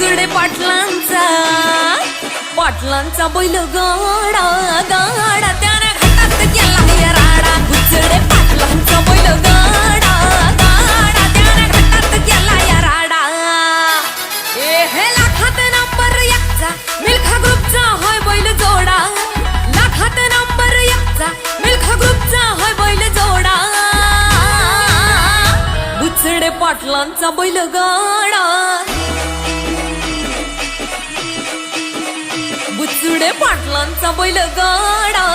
बुचडे पाटलांचा बैल गाडा गाडा त्याने घाटात केला या राडा बुचडे पाटलांचा बैल गाडा गाडा त्याने घाटात केला या राडा हे लाखात नंबर एकचा मिल्खा ग्रुपचा होय बैल जोडा लाखात नंबर एकचा मिल्खा ग्रुपचा होय बैल जोडा बुचडे पाटलांचा बैल गाडा बुचडे पाटलांचा बैल गाडा